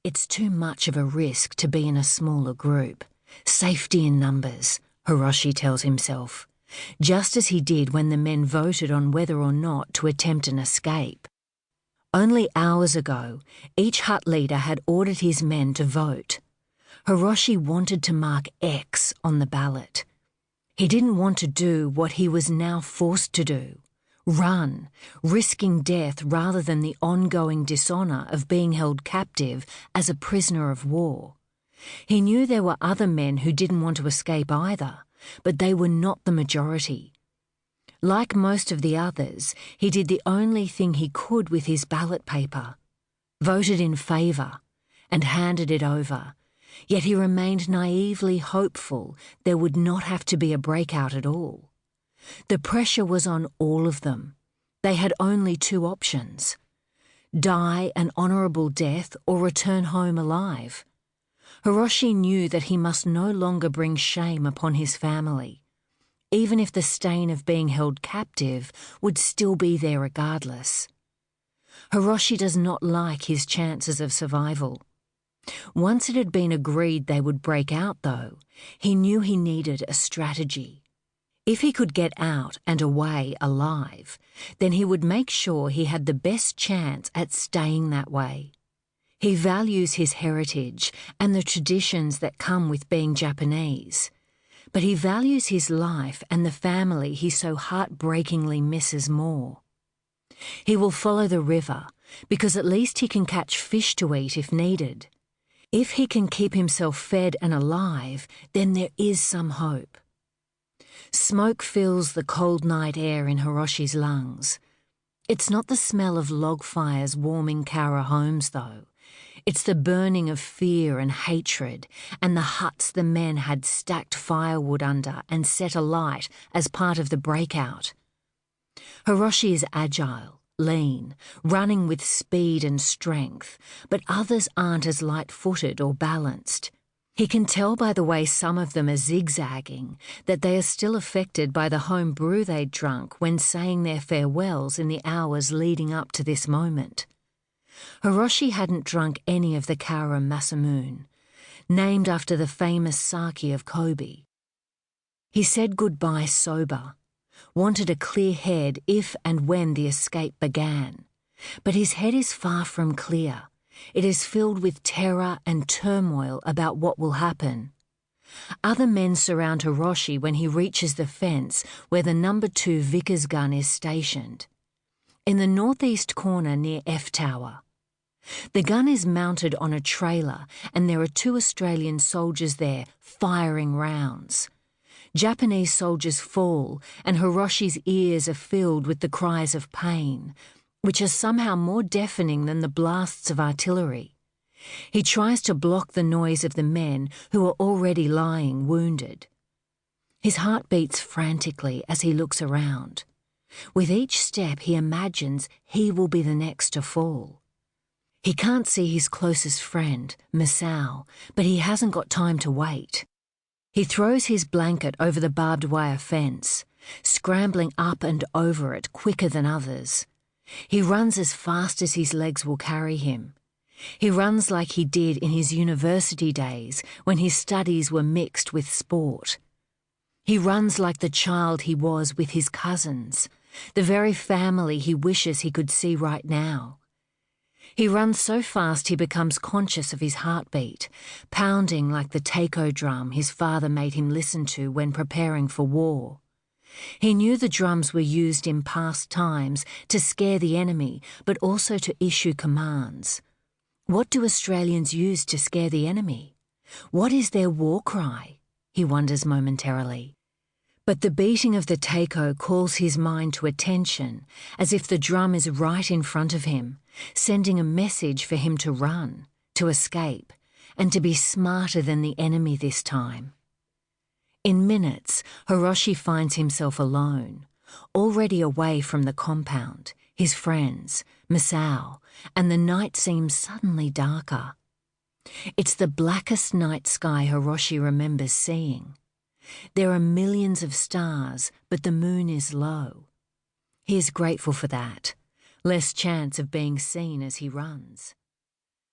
It's too much of a risk to be in a smaller group. Safety in numbers, Hiroshi tells himself, just as he did when the men voted on whether or not to attempt an escape. Only hours ago, each hut leader had ordered his men to vote. Hiroshi wanted to mark X on the ballot. He didn't want to do what he was now forced to do. Run, risking death rather than the ongoing dishonour of being held captive as a prisoner of war. He knew there were other men who didn't want to escape either, but they were not the majority. Like most of the others, he did the only thing he could with his ballot paper, voted in favour, and handed it over, yet he remained naively hopeful there would not have to be a breakout at all. The pressure was on all of them. They had only two options: die an honourable death or return home alive. Hiroshi knew that he must no longer bring shame upon his family, even if the stain of being held captive would still be there regardless. Hiroshi does not like his chances of survival. Once it had been agreed they would break out, though, he knew he needed a strategy. If he could get out and away alive, then he would make sure he had the best chance at staying that way. He values his heritage and the traditions that come with being Japanese, but he values his life and the family he so heartbreakingly misses more. He will follow the river because at least he can catch fish to eat if needed. If he can keep himself fed and alive, then there is some hope. Smoke fills the cold night air in Hiroshi's lungs. It's not the smell of log fires warming Cowra homes, though. It's the burning of fear and hatred and the huts the men had stacked firewood under and set alight as part of the breakout. Hiroshi is agile, lean, running with speed and strength, but others aren't as light-footed or balanced. He can tell by the way some of them are zigzagging that they are still affected by the home brew they'd drunk when saying their farewells in the hours leading up to this moment. Hiroshi hadn't drunk any of the Cowra Masamoon, named after the famous sake of Kobe. He said goodbye sober, wanted a clear head if and when the escape began, but his head is far from clear. It is filled with terror and turmoil about what will happen. Other men surround Hiroshi when he reaches the fence where the No. 2 Vickers gun is stationed, in the northeast corner near F Tower. The gun is mounted on a trailer and there are 2 Australian soldiers there firing rounds. Japanese soldiers fall and Hiroshi's ears are filled with the cries of pain, which are somehow more deafening than the blasts of artillery. He tries to block the noise of the men who are already lying wounded. His heart beats frantically as he looks around. With each step he imagines he will be the next to fall. He can't see his closest friend, Masao, but he hasn't got time to wait. He throws his blanket over the barbed wire fence, scrambling up and over it quicker than others. He runs as fast as his legs will carry him. He runs like he did in his university days when his studies were mixed with sport. He runs like the child he was with his cousins, the very family he wishes he could see right now. He runs so fast he becomes conscious of his heartbeat, pounding like the taiko drum his father made him listen to when preparing for war. He knew the drums were used in past times to scare the enemy, but also to issue commands. What do Australians use to scare the enemy? What is their war cry? He wonders momentarily. But the beating of the taiko calls his mind to attention, as if the drum is right in front of him, sending a message for him to run, to escape, and to be smarter than the enemy this time. In minutes, Hiroshi finds himself alone, already away from the compound, his friends, Masao, and the night seems suddenly darker. It's the blackest night sky Hiroshi remembers seeing. There are millions of stars, but the moon is low. He is grateful for that. Less chance of being seen as he runs.